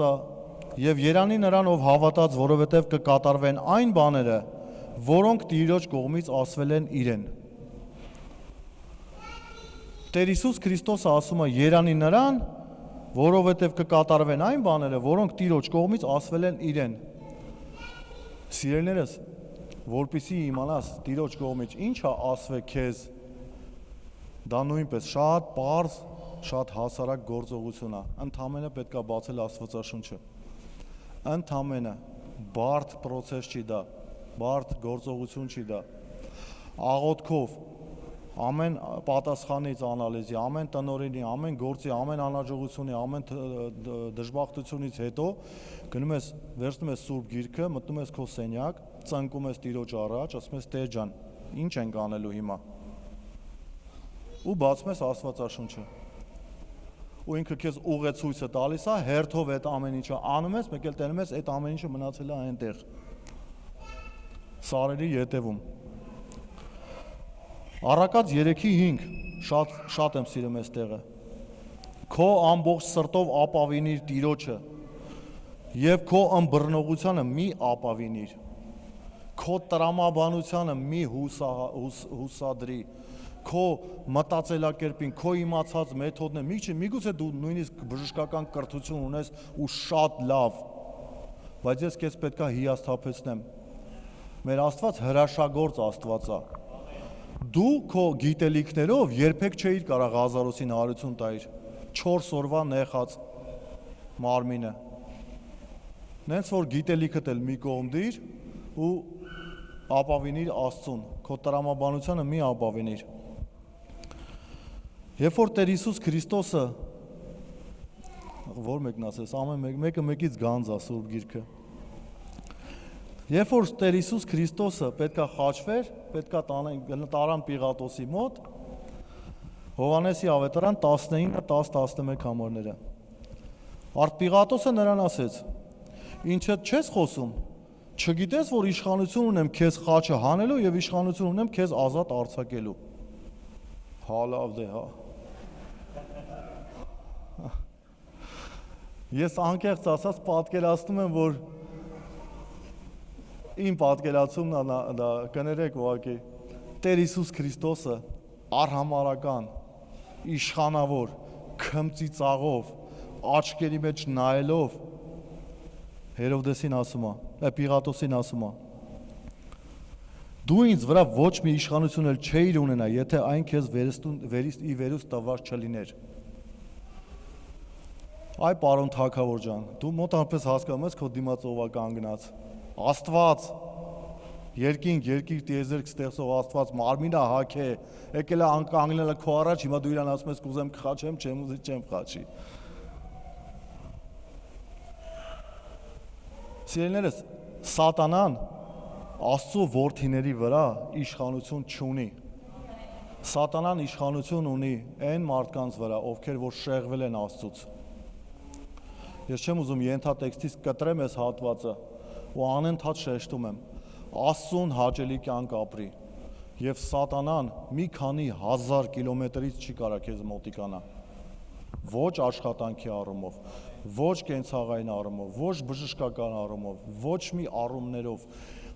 «Եվ երանի նրան, ով հավատաց, որովհետև կկատարվեն այն բաները, որոնք Տիրոջ կողմից ասվել են իրեն»։ Տեր Հիսուս Քրիստոսը ասում է երանի նրան, որովհետև կկատարվեն այն բաները, որոնք Տիրոջ կողմից ասվել են իրեն։ Սիրելիներս, որպեսզի իմանաս Տիրոջ կողմից ինչ է ասվել քեզ, դա նույնպես շատ պարզ, շատ հասարակ գործողություն է, ընդամենը պետք է բացել Աստվածաշունչը, ընդամենը բարդ պրոցես չի դա, բարդ գործողություն չի դա, աղոթքով, ամեն պատասխանից անալիզի, ամեն տնօրենի, ամեն գործի, ամեն անհաջողությունի, ամեն դժբախտությունից հետո գնում ես, վերցնում ես Սուրբ Գիրքը, մտնում ես քո սենյակ, ծնկում ես Տիրոջ առաջ, ասում ես Տեր ջան, ինչ ենք անելու հիմա։ Ու բացում ես Աստվածաշունչը։ Ու ինքը քեզ ուղեցույցը տալիս է, հերթով այդ ամեն ինչը անում ես, մեկ էլ տենում ես այդ ամեն ինչը մնացել է այնտեղ։ Սարերի ետևում։ Առակաց 3:5 շատ եմ սիրում այս տեղը։ Քո ամբողջ սրտով ապավինիր Տիրոջը եւ քո ըմբռնողությանը մի ապավինիր։ Քո տրամաբանությանը մի հուսադրի։ Քո մտածելակերպին, քո իմացած մեթոդն է, միգուցե դու նույնիսկ բժշկական կրթություն ունես ու շատ լավ, բայց ես քեզ պետք է հիասթափեցնեմ։ Մեր Աստված հրաշագործ Աստված է։ Դու քո գիտելիքներով երբեք չէիր կարող Ղազարոսին հարություն տայր 4 օրվա նեխած մարմինը։ Նենց որ գիտելիքդ էլ մի կողմ դիր ու ապավինիր Աստծուն, քո տրամաբանությանը մի ապավինիր։ Երբ որ Տեր Հիսուս Քրիստոսը, որ մեկն ասես, ամեն մեկը մեկից գանձ է Սուրբ Գիրքը։ Երբ որ Տեր Հիսուս Քրիստոսը պետքա խաչվեր, պետքա տարան Պիղատոսի մոտ, Հովհաննեսի ավետարան 19-10-11 համարները։ Արդ Պիղատոսը նրան ասեց. «Ինչդ չես խոսում, չգիտես, որ իշխանություն ունեմ քեզ խաչը հանելու եւ իշխանություն ունեմ քեզ ազատ արձակելու»։ Հա լավ դե հա։ Ես անկեղծ ասած պատկերացնում եմ, որ իմ պատկերացումն դա կներեք ուղղակի Տեր Հիսուս Քրիստոսը արհամարական, իշխանավոր, քմծի ծաղով, աչքերի մեջ նայելով Հերովդեսին ասում է, Պիղատոսին ասում է. «Դու ինձ վրա ոչ մի իշխանություն էլ չէիր ունենա, եթե այն քեզ վերուստ տված չլիներ»։ Այ պարոն թագավոր ջան, դու մոտավորապես հասկանում ես քո դիմաց ով է կանգնած։ Աստված, երկիր տիեզերք ստեղծող Աստված մարմինը հագե, եկել է կանգնել է քո առաջ, հիմա դու իրան ասում ես կուզեմ կխաչեմ, չեմ ուզի չեմ խաչի։ Սիրելիներս, Սատանան Աստծո որդիների վրա իշխանություն չունի։ Սատանան իշխանություն ունի այն մարդկանց վրա, ովքեր որ շեղվել են Աստծուց։ Ես չեմ ուզում ենթատեքստից կտրեմ այս հատվածը ու անընդհատ շեշտում եմ. Աստծուն հաճելի կյանք ապրի եւ Սատանան մի քանի հազար կիլոմետրից չի կարա քեզ մոտիկանա։ Ոչ աշխատանքի առումով, ոչ կենցաղային առումով, ոչ բժշկական առումով, ոչ մի առումներով,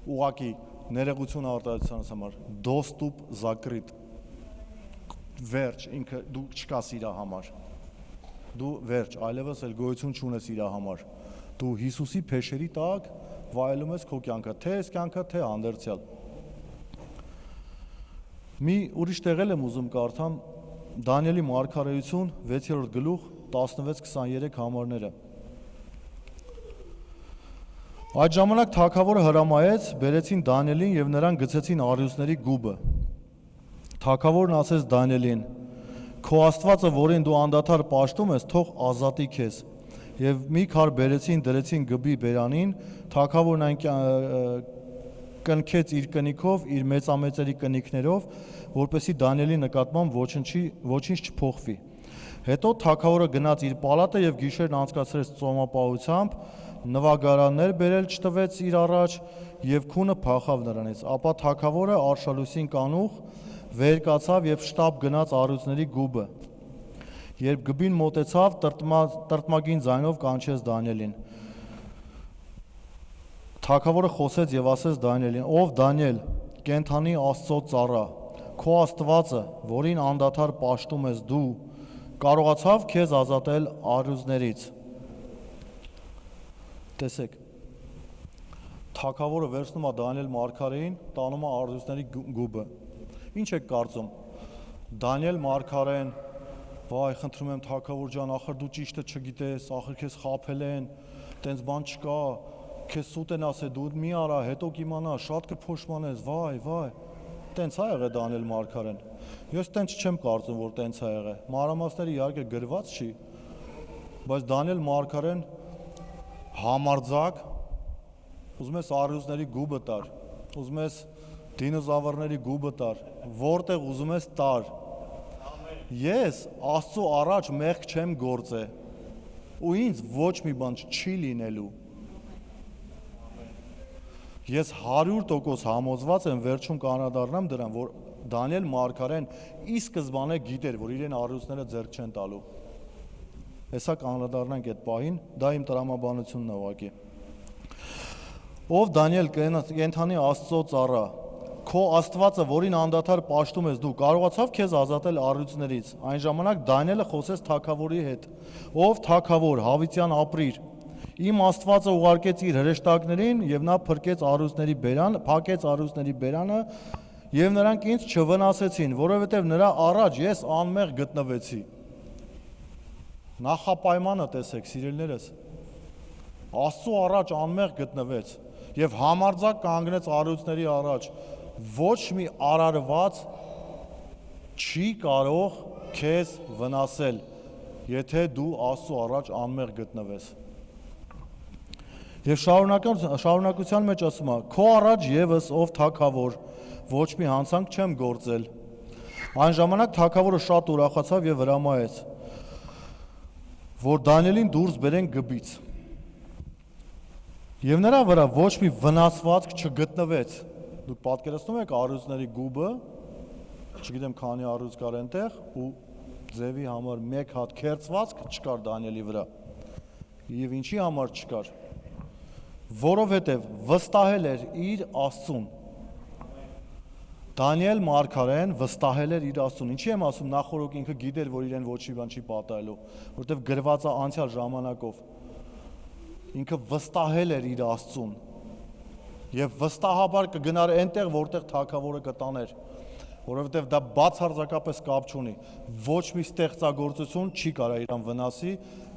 ուղղակի ներողություն արտահայտության համար, դոստուպ զակրիտ, վերջ, ինքը դու չկաս իրա համար, դու վերջ, այլևս էլ գոյություն չունես իրա համար, դու Հիսուսի փեշերի տակ վայելում ես քո կյանքը, թե այս կյանքը, թե անդերձյալ։ Մի ուրիշ տեղել եմ ուզում կարդամ Դանիելի մարգարեություն 6-րդ գլուխ 16-23 համարները։ Այդ ժամանակ թագավորը հրամայեց, բերեցին Դանիելին եւ նրան գցեցին առյուծների գուբը։ Թագավորն ասեց Դանիելին. «Քո Աստվածը, որին դու անդադար պաշտում ես, թող ազատի քեզ»։ Եվ մի քար բերեցին, դրեցին գբի բերանին, թագավորն այն կնքեց իր կնիքով, իր մեծամեծերի կնիքներով, որպեսզի Դանիելի նկատմամբ ոչինչ չփոխվի։ Հետո թագավորը գնաց իր պալատը եւ գիշերն անցկացրեց ծոմապահությամբ, նվագարաններ բերել չտվեց իր առաջ եւ քունը փախավ նրանից։ Ապա թագավորը արշալույսին կանուխ վեր կացավ եւ շտապ գնաց առյուծների գուբը։ Երբ գբին մոտեցավ, տրտմագին ձայնով կանչեց Դանիելին։ Թագավորը խոսեց եւ ասեց Դանիելին. «Ով Դանիել, կենթանի Աստծո ծառա, քո Աստվածը, որին անդադար պաշտում ես դու, կարողացավ քեզ ազատել առյուծներից»։ Տեսեք, թագավորը վերցնում է Դանիել մարգարեին, տանում է առյուծների գուբը։ Ինչ եք կարծում։ Դանիել մարգարեն, վայ, խնդրում եմ թագավոր ջան, ախր դու ճիշտը չգիտես, ախր քեզ խաբել են, տենց բան չկա, քեզ սուտ են ասել, դու մի արա, հետո կիմանաս, շատ կփոշմանես, վայ։ Տենց է եղել Դանիել մարգարեն։ Ես տենց չեմ կարծում, որ տենց է եղել։ Մանրամասները իհարկե գրված չի, բայց Դանիել մարգարեն համարձակ, ուզում ես առյուծների գուբը տար, ուզում ես դինոզավրների գուբը տար, որտեղ ուզում ես տար։ Ես Աստծո առաջ մեղք չեմ գործել, ու ինձ ոչ մի բան չի լինելու։ Ես 100% համոզված եմ, վերջում կանադառնամ դրան, որ Դանիել մարգարեն ի սկզբանե գիտեր, որ իրեն առյուծները ձեռք չեն տալու։ Հեսա կանադառնանք այդ պահին, դա իմ տրամաբանությունն է ուղղակի։ Ով Դանիել կենդանի Աստծո ծառա, քո Աստվածը, որին անդադար պաշտում ես դու, կարողացավ քեզ ազատել առյուծներից։ Այն ժամանակ Դանիելը խոսեց թագավորի հետ. Ով թագավոր, հավիտյան ապրիր։ Իմ Աստվածը ուղարկեց իր հրեշտակներին, եւ նա փրկեց առյուծների բերանը, փակեց առյուծների բերանը, եւ նրանք ինձ չվնասեցին, որովհետեւ նրա առաջ ես անմեղ գտնվեցի։ Նախապայմանը տեսեք, սիրելիներս։ Աստծո առաջ անմեղ գտնվեց եւ համարձակ կանգնեց առյուծների առաջ։ Ոչ մի արարված չի կարող քեզ վնասել, եթե դու Աստծո առաջ անմեղ գտնվես։ Եվ շարունակության մեջ ասում է. քո առաջ եւս ով թագավոր, ոչ մի հանցանք չեմ գործել։ Այն ժամանակ թագավորը շատ ուրախացավ եւ հրամայեց, որ Դանիելին դուրս բերեն գբից։ Եվ նրա վրա ոչ մի վնասվածք չգտնվեց։ Դուք պատկերացնում եք առյուծների գուբը, չգիտեմ քանի առյուծ կար այնտեղ, ու ձևի համար մեկ հատ քերծվածք չկար Դանիելի վրա։ Եվ ինչի համար չկար։ Որովհետև վստահել էր իր Աստծուն։ Դանիել մարգարեն վստահել էր իր Աստծուն։ Ինչի եմ ասում, նախորդ ինքը գիտեր, որ իրեն ոչ մի բան չի պատահելու, որովհետև գրված է անցյալ ժամանակով։ Ինքը վստահել էր իր Աստծուն։ Եվ վստահաբար կգնար այնտեղ, որտեղ թագավորը կտաներ, որովհետև դա բացարձակապես կապ չունի։ Ոչ մի ստեղծագործություն չի կարող իրան վնասի,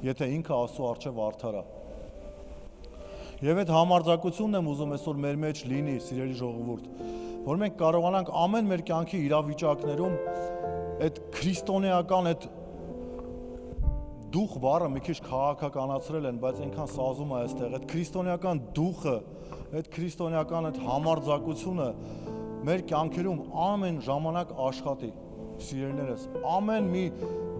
եթե ինքը Աստծո առջև արդար է։ Եվ այդ համարձակությունն եմ ուզում այսօր մեր մեջ լինի, սիրելի ժողովուրդ, որ մենք կարողանանք ամեն մեր կյանքի իրավիճակներում այդ քրիստոնեական այդ դուխ բառը մի քիչ քաղաքականացրել են, բայց այնքան սազում է այստեղ, այդ քրիստոնեական դուխը, այդ քրիստոնեական այդ համարձակությունը մեր կյանքերում ամեն ժամանակ աշխատի, սիրելիներս, ամեն մի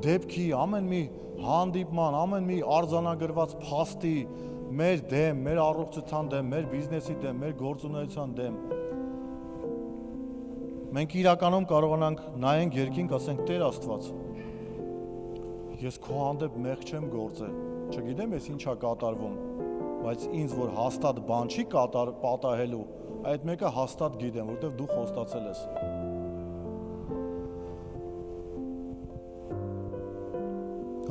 դեպքի, ամեն մի հանդիպման, ամեն մի արձանագրված փաստի մեր դեմ, մեր առողջության դեմ, մեր բիզնեսի դեմ, մեր գործունեության դեմ։ Մենք իրականում կարողանանք նայենք երկինք, ասենք Տեր Աստված, ես քո հանդեպ մեղք չեմ գործել, չգիտեմ ես ինչա կատարվում, բայց ինձ որ հաստատ բան չի պատահելու, այդ մեկը հաստատ գիտեմ, որտեղ դու խոստացել ես։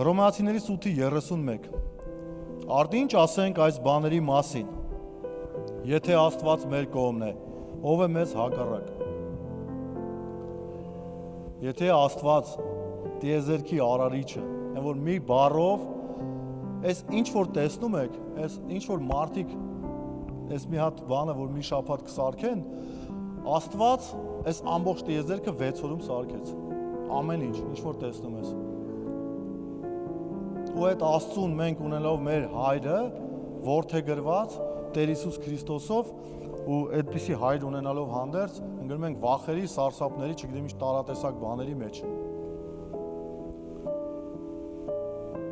Հռոմեացիների 8:31 Արդ ինչ ասենք այս բաների մասին, եթե Աստված մեր կողմն է, ով է մեզ հակառակ։ Եթե Աստված տիեզերքի արարիչը, այն որ մի բառով, այս ինչ որ տեսնում եք, այս ինչ որ մարդիկ, այս մի հատ բանը, որ մի շաբաթ կսարքեն, Աստված այս ամբողջ տիեզերքը 6 օրում սարքեց։ Ամեն ինչ որ տեսնում ես։ Ու այդ Աստծուն մենք ունենալով մեր հայրը, որդեգրված Տեր Հիսուս Քրիստոսով, ու այդպիսի հայր ունենալով հանդերձ, ընկնում ենք վախերի, սարսափների, չգիտեմ ինչ տարատեսակ բաների մեջ։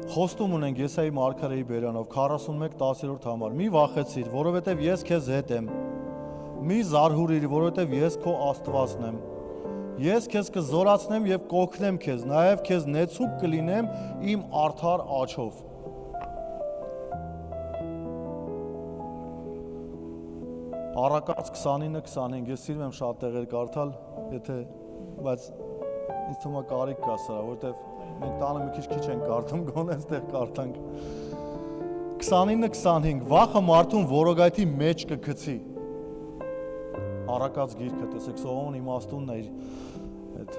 Խոստում ունենք Եսայի մարգարեի բերանով 41:10 համար. Մի վախեցիր, որովհետև ես քեզ հետ եմ։ Մի զարհուրիր, որովհետև ես քո Աստվածն եմ։ Ես քեզ կզորացնեմ եւ կօգնեմ քեզ, նաեւ քեզ նեցուկ կլինեմ իմ արդար աչով։ Առակաց 29:25 ես սիրում եմ շատ տեղեր կարդալ, բայց ինձ թվում է կարիք կա սրա, որովհետեւ մենք տանը մի քիչ ենք կարդում, գոնե այստեղ կարդանք։ 29:25 Վախը մարդուն որոգայթի մեջ կգցի։ Առակաց գիրքը, տեսեք, Սողոմոն իմաստունն է իր այդ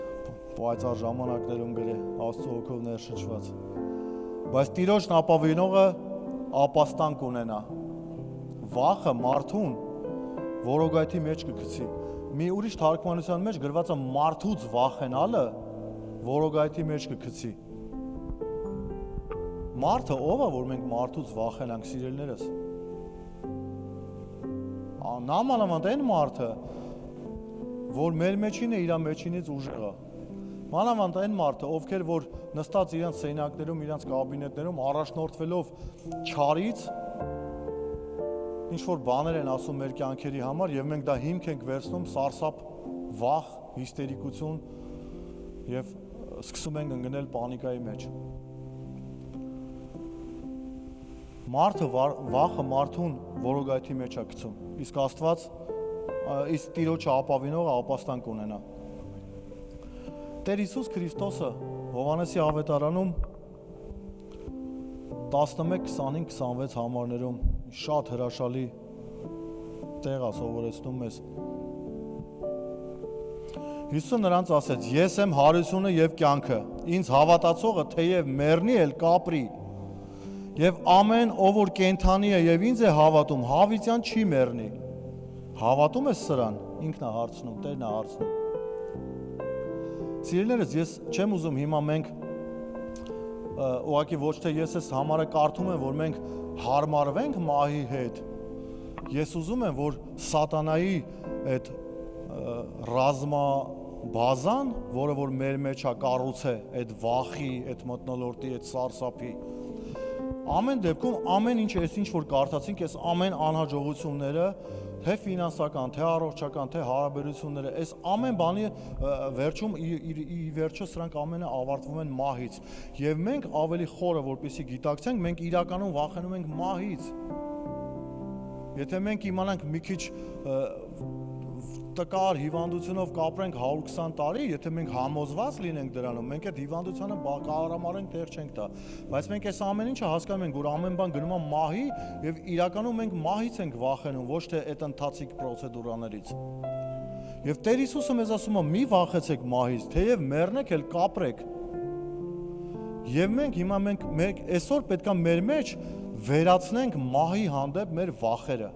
պայծառ ժամանակներում գրել, Աստծո հոգով ներշնչված։ Բայց Տիրոջն ապավինողը ապաստան կունենա։ Վախը մարդուն որոգայթի մեջ կգցի։ մի ուրիշ թարգմանության մեջ գրված է մարդուց վախենալը որոգայթի մեջ կգցի։ Մարդը ով է, որ մենք մարդուց վախենանք, սիրելիներս։ Նամանավանդ այն մարդը, որ մեր մեջին է իր մեջինից ուժեղը։ Մանավանդ այն մարդը, ովքեր որ նստած իրենց սենյակներում, իրենց կաբինետներում առաջնորդվելով չարից ինչ որ բաներ են ասում մեր կյանքերի համար եւ մենք դա հիմք ենք վերցնում սարսափ, վախ, հիստերիկություն եւ սկսում ենք ընկնել պանիկայի մեջ։ Մարդը վախը մարդուն որոգայթի մեջ է գցում, իսկ Աստված իսկ Տիրոջը ապավինողը ապաստան կունենա։ Տեր Հիսուս Քրիստոսը Հովհաննեսի ավետարանում 11-25-26 համարներում շատ հրաշալի տեղ է սովորեցնում մեզ։ Հիսուսը նրանց ասեց. Ես եմ հարությունը եւ կյանքը, ինձ հավատացողը թեև մեռնի էլ կապրի։ Եվ ամեն ով որ կենթանի է եւ ինձ է հավատում, հավիտյան չի մեռնի։ Հավատում ես սրան, ինքն է հարցնում, Տերն է հարցնում։ Սիրելիներս, ես չեմ ուզում հիմա մենք ուղղակի ոչ թե ես այս համարը կարդում եմ, որ մենք հարմարվենք մահի հետ։ Ես ուզում եմ, որ սատանայի այդ ռազմաբազան, որը որ մեր մեջ է կառուցել, այդ վախի, այդ մթնոլորտի, այդ սարսափի, ամեն դեպքում ամեն ինչ էս ինչ որ կարդացինք, այս ամեն անհաջողությունները, թե ֆինանսական, թե առողջական, թե հարաբերությունները, այս ամեն բանի վերջում ի վերջո սրանք ամենը ավարտվում են մահից։ Եվ մենք ավելի խորը որպեսզի գիտակցենք, մենք իրականում վախենում ենք մահից։ Եթե մենք իմանանք մի քիչ տկար հիվանդությունով կապրենք 120 տարի, եթե մենք համոզված լինենք դրանով, մենք այդ հիվանդությանը կարամարենք տեղ չենք տա, բայց մենք այս ամեն ինչը հասկանում ենք, որ ամեն բան գնում է մահի եւ իրականում մենք մահից ենք վախենում, ոչ թե այդ ընթացիկ պրոցեդուրաներից։ Եվ Տեր Հիսուսը մեզ ասում է՝ մի վախեցեք մահից, թեև մեռնեք, էլ կապրեք։ Եվ մենք հիմա մենք այսօր պետք է մեր մեջ վերացնենք մահի հանդեպ մեր վախերը։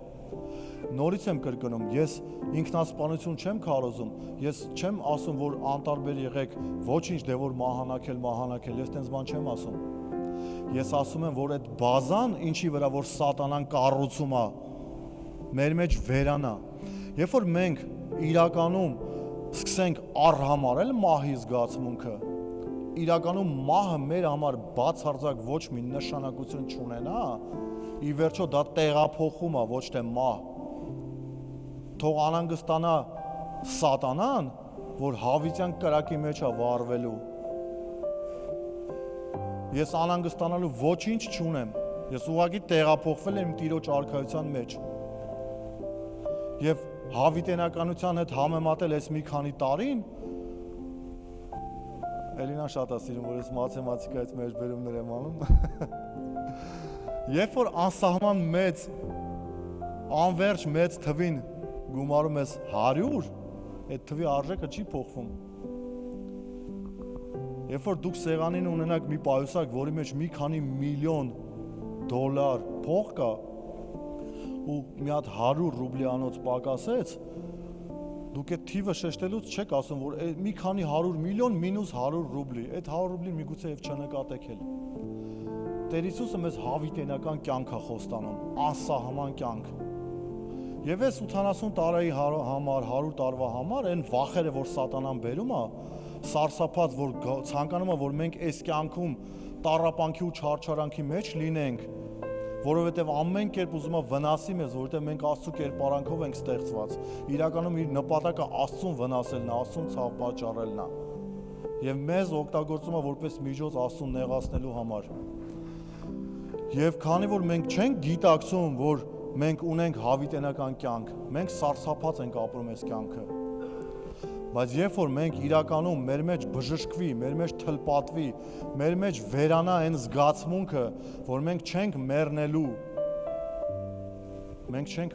Նորից եմ կրկնում, ես ինքնասպանություն չեմ քարոզում, ես չեմ ասում, որ անտարբեր եղեք, ոչինչ դե որ մահանակել, ես տենց բան չեմ ասում։ Ես ասում եմ, որ այդ բազան, ինչի վրա որ սատանան կառուցում է, մեր մեջ վերանա։ Երբ որ մենք իրականում սկսենք առհամարել մահի զգացմունքը, իրականում մահը մեր համար բացարձակ ոչ մի նշանակություն չունենա, ի վերջո դա տեղափոխում է, ոչ թե մահ։ Թող անհանգստանա սատանան, որ հավիտյան կրակի մեջ է վառվելու։ Ես անհանգստանալու ոչինչ չունեմ։ Ես ուղղակի տեղափոխվել եմ Տիրոջ արքայության մեջ։ Եվ հավիտենականության հետ համեմատել այս մի քանի տարին, Էլինան շատ է սիրում, որ ես մաթեմատիկայից մեջբերումներ եմ անում։ Երբ որ անսահման մեծ, անverջ մեծ թվին գումարում ես 100, այդ թվի արժեքը չի փոխվում։ Երբ որ դուք սեղանին ունենաք մի պայուսակ, որի մեջ մի քանի միլիոն դոլար փող կա, ու մի հատ 100 ռուբլիանոց պակասեց, դուք այդ թիվը շեշտելուց չեք ասում, որ մի քանի 100 միլիոն մինուս 100 ռուբլի, այդ 100 ռուբլին միգուցե եւ չնկատեք էլ։ Տեր Հիսուսը մեզ հավիտենական կյանք է խոստանում, անսահման կյանք։ Եվ այս 80 տարի համար, 100 տարվա համար այն վախերը, որ սատանան բերում է, սարսափած, որ ցանկանում է, որ մենք այս կյանքում տառապանքի ու չարչարանքի մեջ լինենք, որովհետև ամեն կերպ ուզում է վնասի մեզ, որովհետև մենք Աստծո կերպարանքով ենք ստեղծված։ Իրականում իր նպատակը Աստծուն վնասելն է, Աստծուն ցավ պատճառելն է։ Եվ մեզ օգտագործում է որպես միջոց Աստծուն նեղացնելու համար։ Եվ քանի որ մենք չենք գիտակցում, որ մենք ունենք հավիտենական կյանք, մենք սարսափած ենք ապրում այս կյանքը։ Բայց երբ որ մենք իրականում մեր մեջ բժշկվի, մեր մեջ թլպատվի, մեր մեջ վերանա այն զգացմունքը, որ մենք չենք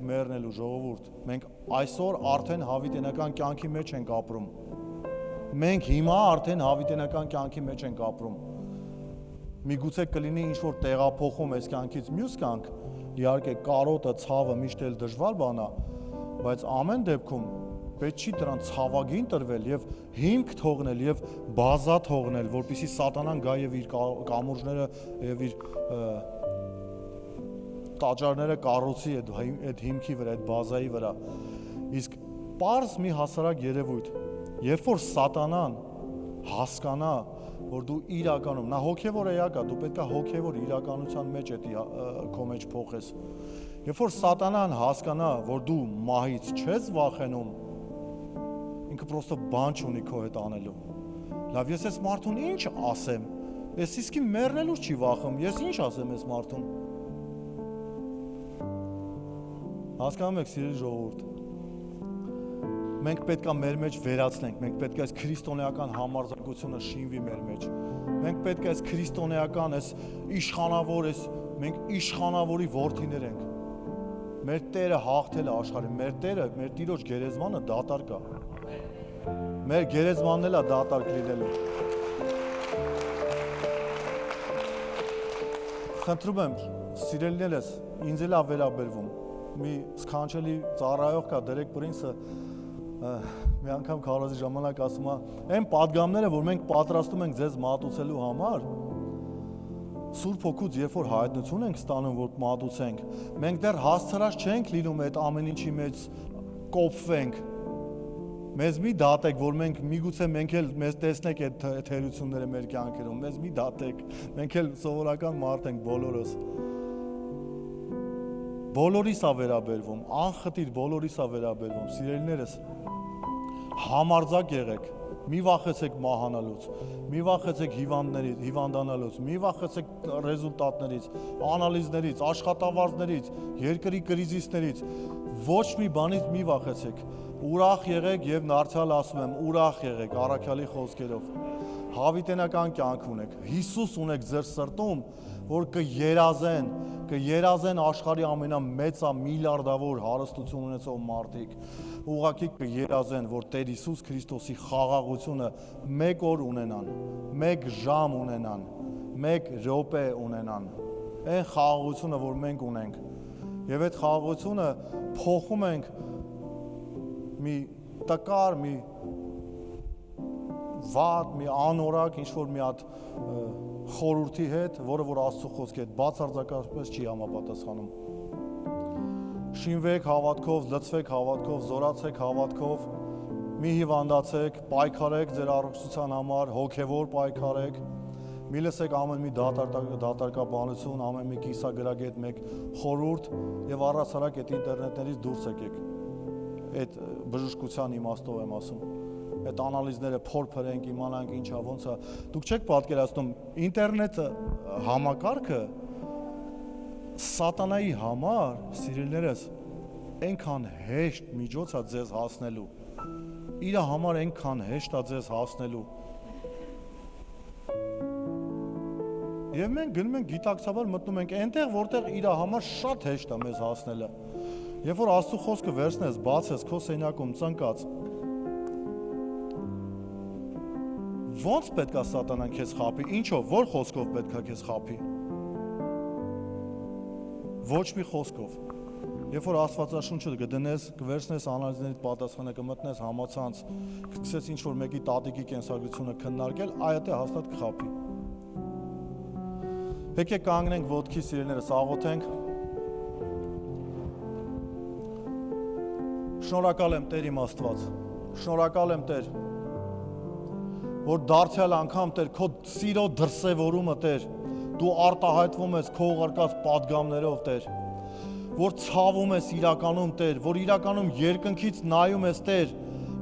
մեռնելու ժողովուրդ, մենք այսօր արդեն հավիտենական կյանքի մեջ ենք ապրում։ Մենք հիմա արդեն հավիտենական կյանքի մեջ ենք ապրում։ Միգուցե կլինի ինչ-որ տեղափոխում այս կյանքից մյուս կյանք, իհարկե կարոտը, ցավը միշտ էլ դժվար բան է, բայց ամեն դեպքում պետք չի դրան ցավագին տրվել եւ հիմք թողնել եւ բազա թողնել, որպեսզի սատանան գա եւ իր կամուրջները եւ իր տաճարները կառուցի այդ հիմքի վրա, այդ բազայի վրա։ Իսկ պարզ մի հասարակ երևույթ, երբ որ սատանան հասկանա, որ դու իրականում, նա հոգևոր էակ է, դու պետք է հոգևոր իրականության մեջ քո մեջ փոխես։ Երբ որ սատանան հասկանա, որ դու մահից չես վախենում, ինքը պրոստը բան չունի քո հետ անելու։ Լավ, ես այս մարդուն ինչ ասեմ։ Ես իսկի մեռնելուց չի վախում, ես ինչ ասեմ այս մարդուն։ Հասկանում եք, սիրելի ժողովուրդ։ Մենք պետք է մեր մեջ վերացնենք, մենք պետք է այս քրիստոնեական համարձակությունը շինվի մեր մեջ։ Մենք պետք է այս քրիստոնեական, այս իշխանավոր, մենք իշխանավորի որդիներ ենք։ Մեր Տերը հաղթել է աշխարհին, մեր Տերը, մեր Տիրոջ գերեզմանը դատարկ է։ Մեր գերեզմանն էլ է դատարկ լինելու։ Խնդրում եմ, սիրելիներս, ինձ էլ է վերաբերվում։ Մի սքանչելի ծառայող կա, Դերեկ Պրինսը, մի անգամ քարոզի ժամանակ ասում է, այն պատգամները, որ մենք պատրաստում ենք ձեզ մատուցելու համար, Սուրբ Հոգուց երբ որ հայտնություն ենք ստանում, որ մատուցենք, մենք դեռ հասցրած չենք լինում այդ ամեն ինչի մեջ կոփվենք։ Մեզ մի դատեք, որ մենք միգուցե մենք էլ մեզ տեսնեք այդ թերությունները մեր կյանքերում, մեզ մի դատեք, մենք էլ սովորական մարդ ենք բոլորս։ Բոլորիս է վերաբերվում, անխտիր բոլորիս է վերաբերվում, սիրելիներս, համարձակ եղեք, մի վախեցեք մահանալուց, մի վախեցեք հիվանդանալուց, մի վախեցեք ռեզուլտատներից, անալիզներից, աշխատավարձներից, երկրի կրիզիսներից, ոչ մի բանից մի վախեցեք, ուրախ եղեք եւ նարդյալ ասում եմ, ուրախ եղեք առաքյալի խոսքերով, հավիտենական կյանք ունեք, Հիսուս ունեք ձեր սրտում, որ կերազեն աշխարհի ամենամեծա միլիարդավոր հարստություն ունեցող մարդիկ, ուղղակի կերազեն, որ Տեր Հիսուս Քրիստոսի խաղաղությունը մեկ օր ունենան, մեկ ժամ ունենան, մեկ րոպե ունենան, այն խաղաղությունը, որ մենք ունենք, եւ այդ խաղաղությունը փոխում ենք մի տկար, մի վատ, մի անորակ, ինչ-որ մի հատ խորհրդի հետ, որը որ Աստծո խոսքի հետ բացարձակապես չի համապատասխանում։ Շինվեք հավատքով, լցվեք հավատքով, զորացեք հավատքով, մի հիվանդացեք, պայքարեք ձեր առողջության համար, հոգևոր պայքարեք, մի լսեք ամեն մի դատարկաբանություն, ամեն մի կիսագրագետ մեկ խորհուրդ եւ առասարակ այդ ինտերնետներից դուրս եկեք։ Այդ բժշկության իմաստով եմ ասում։ Այդ անալիզները փորփրենք, իմանանք ինչա, ոնց է։ Դուք չեք պատկերացնում, ինտերնետը համակարգը սատանայի համար, սիրելիներս, այնքան հեշտ միջոց է ձեզ հասնելու։ Իր համար այնքան հեշտ է ձեզ հասնելու։ Եվ մենք գնում ենք գիտակցաբար մտնում ենք այնտեղ, որտեղ իր համար շատ հեշտ է մեզ հասնելը։ Երբ որ Աստծո խոսքը վերցնես, բացես քո սենյակում ծնկած, ոնց պետք է սատանան քեզ խաբի, ինչով, որ խոսքով պետք է քեզ խաբի։ Ոչ մի խոսքով։ Երբ որ Աստվածաշունչը կդնես, կվերցնես անալիզներից պատասխանը, կմտնես համացանց, կսկսես ինչ-որ մեկի տատիկի կենսագրությունը քննարկել, այդ է հաստատ կխաբի։ Եկեք կանգնենք ոտքի, սիրելիներս, աղոթենք։ Շնորհակալ եմ Տեր իմ Աստված, շնորհակալ եմ Տեր, որ դարձյալ անգամ Տեր, քո սիրո դրսևորումը Տեր, դու արտահայտվում ես քո ուղարկած պատգամներով Տեր, որ ցավում ես իրականում Տեր, որ իրականում երկնքից նայում ես Տեր,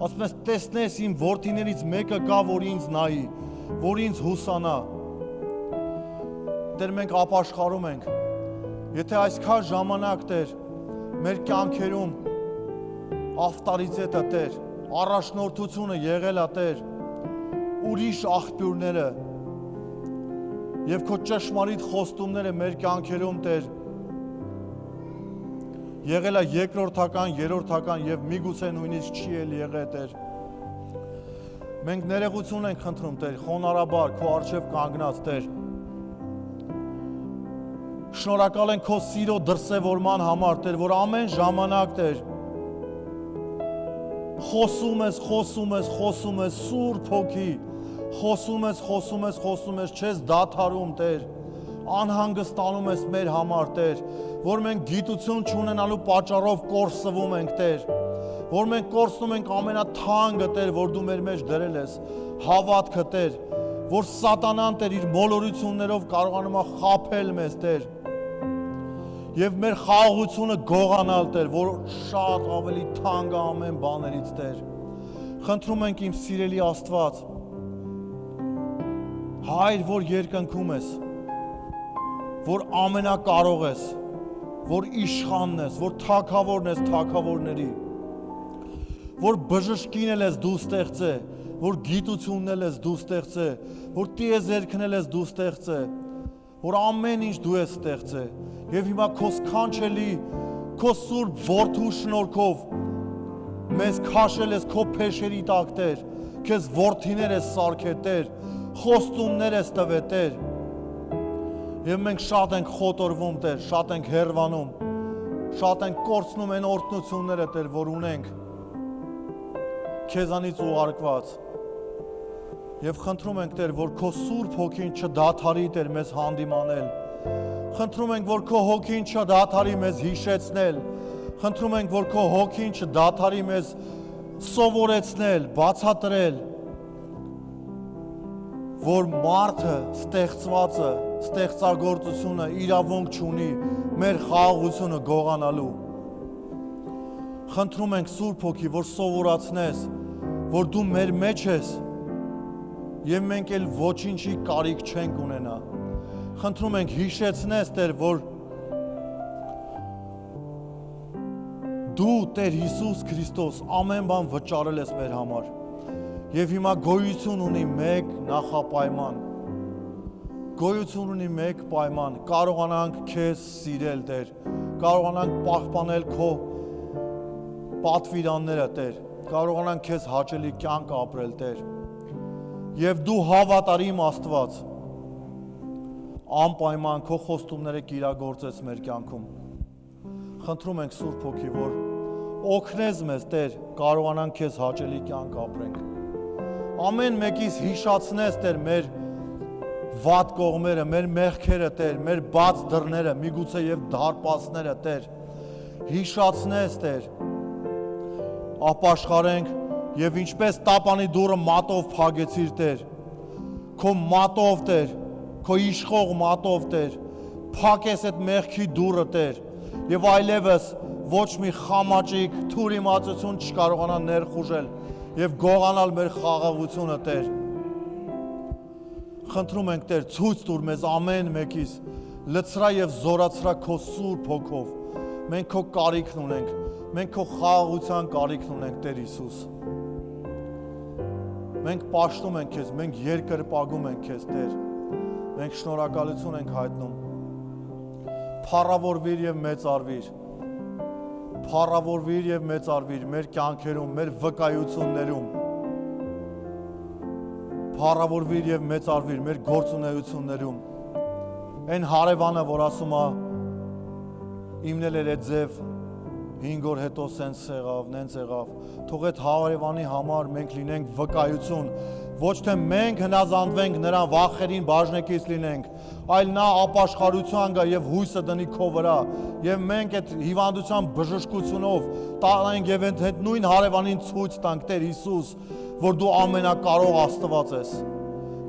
ասում ես տեսնես իմ որդիներից մեկը կա, որ ինձ նայի, որ ինձ հուսանա։ Տեր, մենք ապաշխարում ենք, եթե այսքան ժամանակ Տեր, մեր կյանքերում ավտորիտետը Տեր, առաջնորդությունը եղել է Տեր, ուրիշ աղբյուրները եւ քո ճշմարիտ խոստումները մեր կյանքերում Տեր եղել է երկրորդական, երրորդական եւ միգուցե նույնիսկ չի էլ եղել Տեր։ Մենք ներողություն ենք խնդրում Տեր, խոնարհաբար քո առջև կանգնած Տեր։ Շնորհակալ ենք քո սիրո դրսևորման համար Տեր, որ ամեն ժամանակ Տեր Խոսում ես, Սուրբ Հոգի, խոսում ես, չես դադարում, Տեր, անհանգստանում ես մեր համար, Տեր, որ մենք գիտություն չունենալու պատճառով կորսվում ենք, Տեր, որ մենք կորսնում ենք ամենաթանկը, Տեր, որ դու մեր մեջ դրել ես, հավատքը, Տեր, որ սատանան, Տեր, իր մոլորություններով կարողանում է խաբել մեզ, Տեր, եւ մեր խաղաղությունը գողանալ, Տեր, որ շատ ավելի թանկ է ամեն բաներից, Տեր, խնդրում ենք իմ սիրելի Աստված, Հայր, որ երկնքում ես, որ ամենակարող ես, որ իշխանն ես, որ թագավորն ես թագավորների, որ բժշկին ես դու ստեղծե, որ գիտությունն ես դու ստեղծե, որ տիեզերքն ես դու ստեղծե, որ ամեն ինչ դու ես ստեղծե, եւ հիմա քո սքանչելի, քո Սուրբ Որդու շնորհքով մեզ քաշել ես քո փեշերի տակ, Տեր, քեզ որդիներ ես սարքել, Տեր, խոստումներ ես տվել, Տեր, եւ մենք շատ ենք խոտորվում, Տեր, շատ ենք հեռվանում, շատ ենք կորցնում այն օրհնությունները, Տեր, որ ունենք քեզանից ուղարկված, եւ խնդրում ենք, Տեր, որ քո Սուրբ Հոգին չդադարի, Տեր, մեզ հանդիմանել, խնդրում ենք, որ քո Հոգին չդադարի մեզ հիշեցնել, խնդրում ենք, որ քո Հոգին չդադարի մեզ սովորեցնել, բացատրել, որ մարդը ստեղծվածը, ստեղծագործությունը իրավունք չունի մեր խաղաղությունը գողանալու։ Խնդրում ենք Սուրբ Հոգի, որ սովորացնես, որ դու մեր մեջ ես եւ մենք էլ ոչինչի կարիք չենք ունենա։ Խնդրում ենք հիշեցնես, Տեր, որ դու, Տեր Հիսուս Քրիստոս, ամեն բան վճարել ես մեր համար։ Եվ հիմա գոյություն ունի մեկ նախապայման, գոյություն ունի մեկ պայման, կարողանանք քեզ սիրել, Տեր, կարողանանք պահպանել քո պատվիրանները, Տեր, կարողանանք քեզ հաճելի կյանք ապրել, Տեր, եւ դու հավատարիմ Աստված, անպայման քո խոստումները կիրագործես մեր կյանքում։ Խնդրում ենք Սուրբ Հոգի, որ օգնես մեզ, Տեր, կարողանանք քեզ հաճելի կյանք ապրենք։ Ամեն մեկից հիշացնես, Տեր, մեր վատ կողմերը, մեր մեղքերը, Տեր, մեր բաց դռները, միգուցե եւ դարպասները, Տեր, հիշացնես, Տեր, ապաշխարենք եւ ինչպես տապանի դուռը մատով փակեցիր, Տեր, քո մատով, Տեր, քո իշխող մատով, Տեր, փակես այդ մեղքի դուռը, Տեր, եւ այլևս ոչ մի խամաճիկ, թուր իմացություն չկարողանա ներխուժել եւ գողանալ մեր խաղաղությունը, Տեր։ Խնդրում ենք, Տեր, ցույց տուր մեզ ամեն մեկից լցրա եւ զորացրա քո Սուրբ Հոգով։ Մենք քո կարիքն ունենք, մենք քո խաղաղության կարիքն ունենք, Տեր Հիսուս։ Մենք պաշտում ենք քեզ, մենք երկրպագում ենք քեզ, Տեր։ Մենք շնորհակալություն ենք հայտնում։ Փառավորվիր եւ մեծարվիր։ Փառավորվիր եւ մեծարվիր մեր կյանքերում, մեր վկայություններում։ Փառավորվիր եւ մեծարվիր մեր գործունեություններում։ Այն հարևանը, որ ասում է իմնել էր այդ ձև 5 օր հետո սենց եղավ, նենց եղավ, թող այդ հարևանի համար մենք լինենք վկայություն, ոչ թե մենք հնազանդվենք նրան վախերին բաժնեկից լինենք, այլ նա ապաշխարության գա եւ հույսը դնի քո վրա, եւ մենք այդ հիվանդության բժշկությունով տանենք եւ այդ նույն հարևանին ցույց տանք, Տեր Հիսուս, որ դու ամենակարող Աստված ես,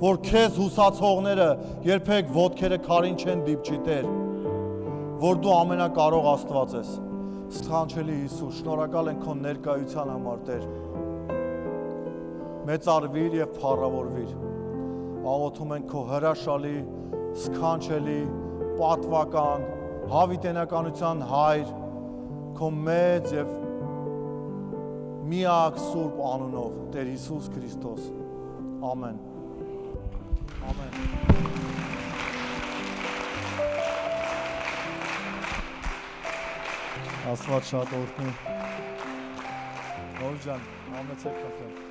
որ քեզ հուսացողները երբեք ոտքերը քարին չեն դիպչի, Տեր, որ դու ամենակարող Աստված ես։ Սքանչելի Հիսուս, շնորհակալ ենք քո ներկայության համար, Տեր։ Մեծարվիր եւ փառավորվիր։ Աղոթում ենք քո հրաշալի, սքանչելի, պատվական, հավիտենականության Հայր, քո մեծ եւ միակ Սուրբ անունով, Տեր Հիսուս Քրիստոս։ Ամեն։ Ամեն։ Աստված շատ օրհնի։ Նոր ջան, համեցեք քեզ։